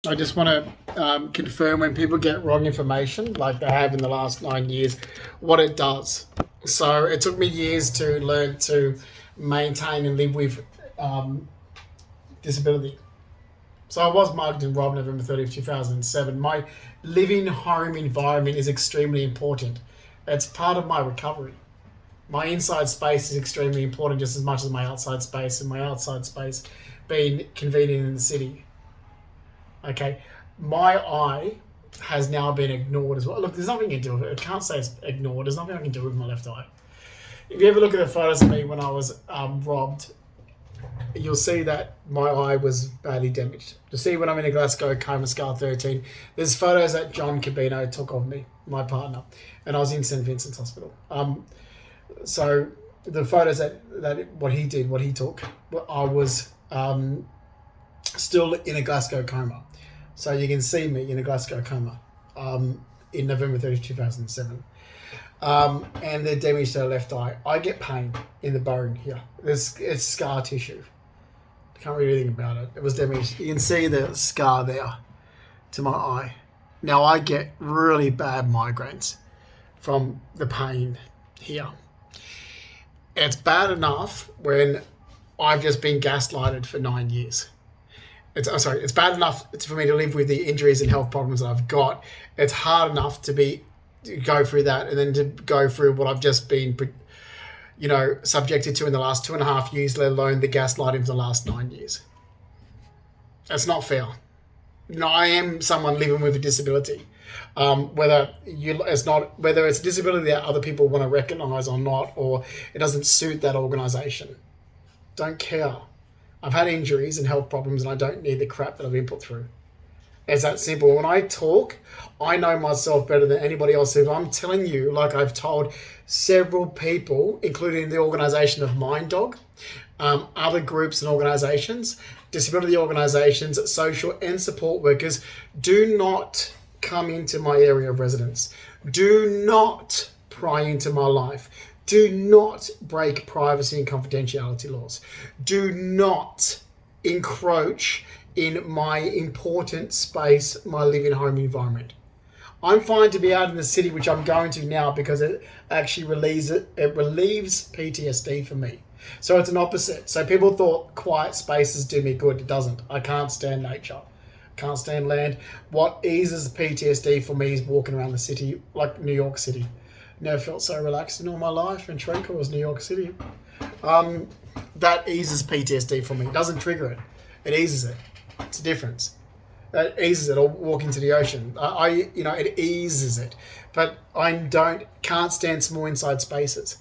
I just want to confirm when people get wrong information, like they have in the last 9 years, what it does. So it took me years to learn to maintain and live with um, disability. So I was mugged and robbed November 30th, 2007. My living home environment is extremely important. It's part of my recovery. My inside space is extremely important just as much as my outside space, and my outside space being convenient in the city. Okay, my eye has now been ignored as well. Look, there's nothing you can do with it. I can't say it's ignored. There's nothing I can do with my left eye. If you ever look at the photos of me when I was robbed, you'll see that my eye was badly damaged. You see when I'm in a Glasgow coma scar 13, there's photos that John Cabino took of me, my partner, and I was in St Vincent's Hospital. So the photos that what he did, what he took, I was still in a Glasgow coma. So you can see me in a Glasgow coma in November 30th, 2007. And the damage to the left eye. I get pain in the bone here. It's scar tissue. Can't read anything about it. It was damaged. You can see the scar there to my eye. Now I get really bad migraines from the pain here. It's bad enough when I've just been gaslighted for 9 years. It's bad enough for me to live with the injuries and health problems that I've got. It's hard enough to go through that and then to go through what I've just been, subjected to in the last 2.5 years, let alone the gaslighting for the last 9 years. That's not fair. I am someone living with a disability. Whether it's a disability that other people want to recognise or not, or it doesn't suit that organisation. Don't care. I've had injuries and health problems and I don't need the crap that I've been put through. It's that simple. When I talk, I know myself better than anybody else. If I'm telling you, like I've told several people, including the organisation of Mind Dog, other groups and organisations, disability organisations, social and support workers, do not come into my area of residence. Do not pry into my life. Do not break privacy and confidentiality laws. Do not encroach in my important space, my living home environment. I'm fine to be out in the city, which I'm going to now because it actually relieves PTSD for me. So it's an opposite. So people thought quiet spaces do me good. It doesn't. I can't stand nature. Can't stand land. What eases PTSD for me is walking around the city, like New York City. Never felt so relaxed in all my life and tranquil as New York City. That eases PTSD for me. It doesn't trigger it. It eases it. It's a difference. It eases it. Or walking to the ocean. It eases it. But I can't stand small inside spaces.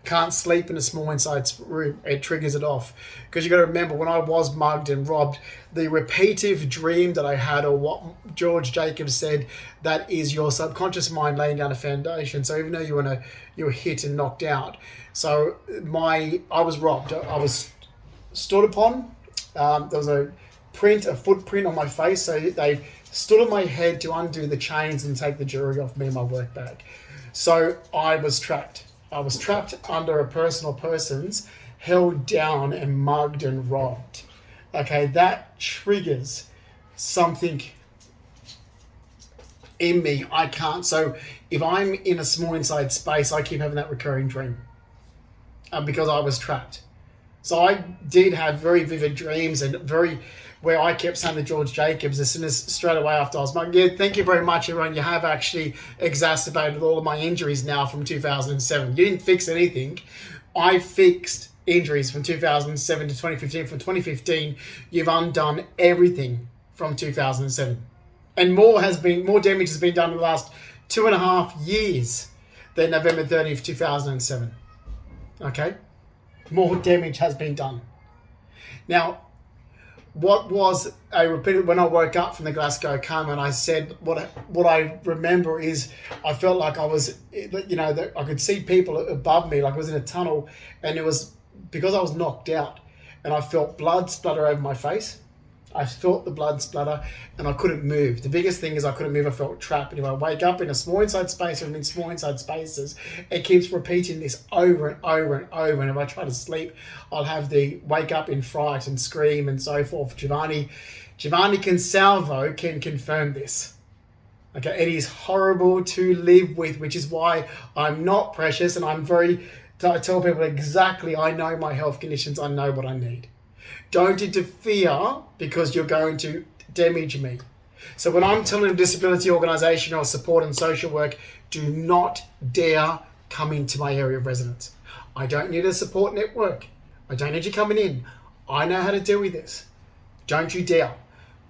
Can't sleep in a small inside room. It triggers it off. Because you got to remember, when I was mugged and robbed, the repetitive dream that I had, or what George Jacobs said, that is your subconscious mind laying down a foundation. So even though you were hit and knocked out, so I was robbed. I was stood upon. There was a footprint on my face. So they stood on my head to undo the chains and take the jewelry off me and my work bag. So I was trapped. I was trapped under a person's, held down and mugged and robbed. Okay, that triggers something in me. I can't. So if I'm in a small inside space, I keep having that recurring dream because I was trapped. So I did have very vivid dreams and where I kept saying to George Jacobs as soon as straight away after I was mugged, yeah, thank you very much, everyone. You have actually exacerbated all of my injuries now from 2007. You didn't fix anything. I fixed injuries from 2007 to 2015. From 2015, you've undone everything from 2007. And more damage has been done in the last 2.5 years than November 30th, 2007. Okay? More damage has been done. Now, what was when I woke up from the Glasgow coma, and I said what I remember is I felt like I was, that I could see people above me, like I was in a tunnel, and it was because I was knocked out, and I felt blood splatter over my face. I felt the blood splatter and I couldn't move. The biggest thing is I couldn't move. I felt trapped. And if I wake up in a small inside space or in small inside spaces, it keeps repeating this over and over and over. And if I try to sleep, I'll have the wake up in fright and scream and so forth. Giovanni Giovanni Consalvo can confirm this. Okay, it is horrible to live with, which is why I'm not precious, and I tell people exactly, I know my health conditions, I know what I need. Don't interfere because you're going to damage me. So when I'm telling a disability organisation or support and social work, do not dare come into my area of residence. I don't need a support network. I don't need you coming in. I know how to deal with this. Don't you dare.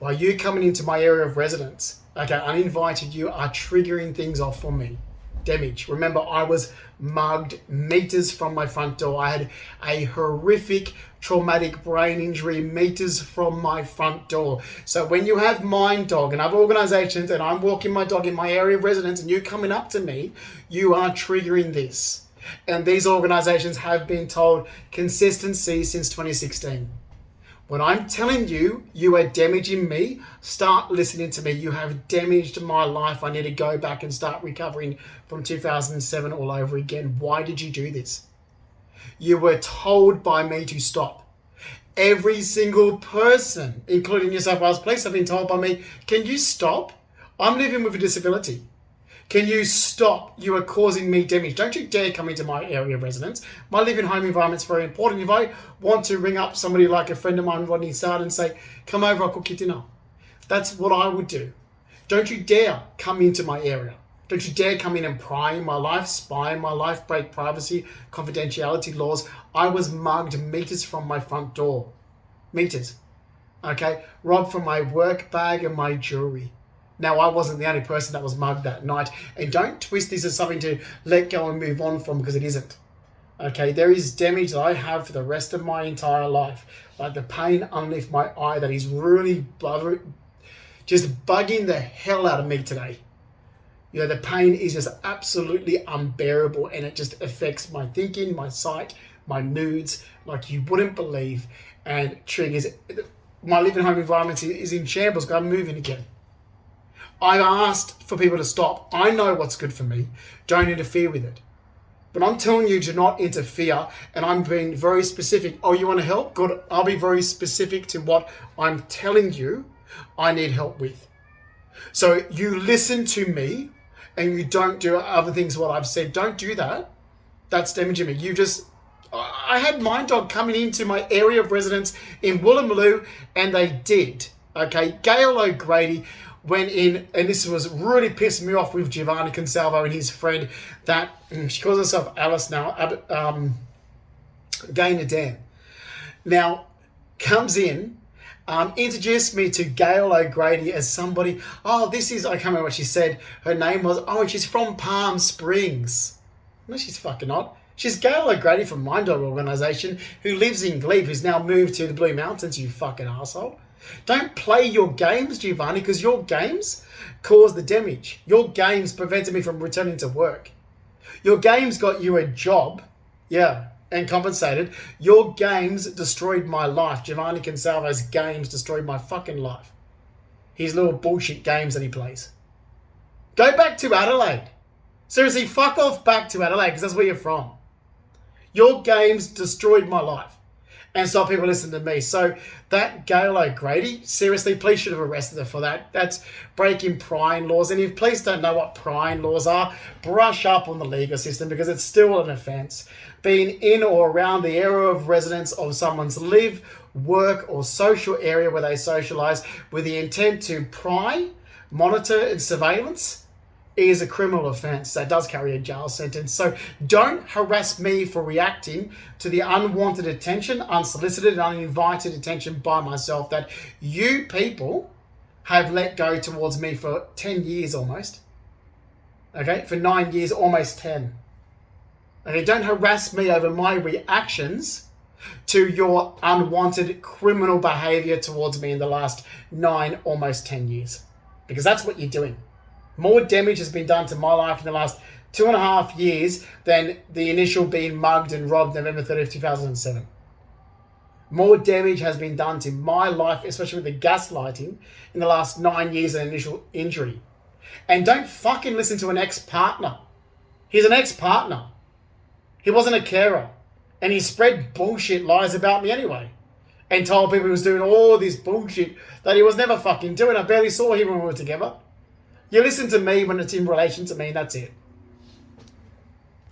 By you coming into my area of residence, okay, uninvited, you are triggering things off for me. Damage. Remember, I was mugged meters from my front door. I had a horrific traumatic brain injury meters from my front door. So when you have Mind Dog and other organizations and I'm walking my dog in my area of residence and you coming up to me, you are triggering this. And these organizations have been told consistency since 2016. When I'm telling you, you are damaging me, start listening to me. You have damaged my life. I need to go back and start recovering from 2007 all over again. Why did you do this? You were told by me to stop. Every single person, including New South Wales Police, have been told by me, can you stop? I'm living with a disability. Can you stop? You are causing me damage. Don't you dare come into my area of residence. My living home environment is very important. If I want to ring up somebody like a friend of mine, Rodney Sard, and say, come over, I'll cook you dinner. That's what I would do. Don't you dare come into my area. Don't you dare come in and pry in my life, spy in my life, break privacy, confidentiality laws. I was mugged meters from my front door. Meters. Okay? Robbed from my work bag and my jewelry. Now, I wasn't the only person that was mugged that night. And don't twist this as something to let go and move on from, because it isn't. Okay, there is damage that I have for the rest of my entire life. Like the pain underneath my eye that is really just bugging the hell out of me today. You know, the pain is just absolutely unbearable and it just affects my thinking, my sight, my moods, like you wouldn't believe, and triggers. My living home environment is in shambles because I'm moving again. I've asked for people to stop. I know what's good for me. Don't interfere with it. But I'm telling you to not interfere, and I'm being very specific. Oh, you want to help? Good. I'll be very specific to what I'm telling you I need help with. So you listen to me and you don't do other things what I've said. Don't do that. That's damaging me. I had Mind Dog coming into my area of residence in Woolloomooloo, and they did. Okay, Gail O'Grady went in, and this was really pissed me off with Giovanni Consalvo and his friend, that she calls herself Alice now, Gaynor Dan. Now, comes in, introduced me to Gail O'Grady as somebody, I can't remember what she said, her name was, and she's from Palm Springs. No, she's fucking not. She's Gail O'Grady from Mind Dog Organisation, who lives in Glebe, who's now moved to the Blue Mountains, you fucking asshole. Don't play your games, Giovanni, because your games caused the damage. Your games prevented me from returning to work. Your games got you a job, and compensated. Your games destroyed my life. Giovanni Consalvo's games destroyed my fucking life. His little bullshit games that he plays. Go back to Adelaide. Seriously, fuck off back to Adelaide, because that's where you're from. Your games destroyed my life. And stop people listening to me. So that Gail O'Grady, seriously, police should have arrested her for that. That's breaking prying laws. And if police don't know what prying laws are, brush up on the legal system, because it's still an offence. Being in or around the area of residence of someone's live, work or social area where they socialise with the intent to pry, monitor and surveillance is a criminal offence that does carry a jail sentence. So don't harass me for reacting to the unwanted attention, unsolicited and uninvited attention by myself that you people have let go towards me for 10 years almost. Okay, for 9 years, almost 10. Okay, don't harass me over my reactions to your unwanted criminal behaviour towards me in the last 9, almost 10 years. Because that's what you're doing. More damage has been done to my life in the last 2.5 years than the initial being mugged and robbed November 30th, 2007. More damage has been done to my life, especially with the gaslighting, in the last 9 years than initial injury. And don't fucking listen to an ex-partner. He's an ex-partner. He wasn't a carer. And he spread bullshit lies about me anyway. and told people he was doing all this bullshit that he was never fucking doing. I barely saw him when we were together. You listen to me when it's in relation to me, and that's it.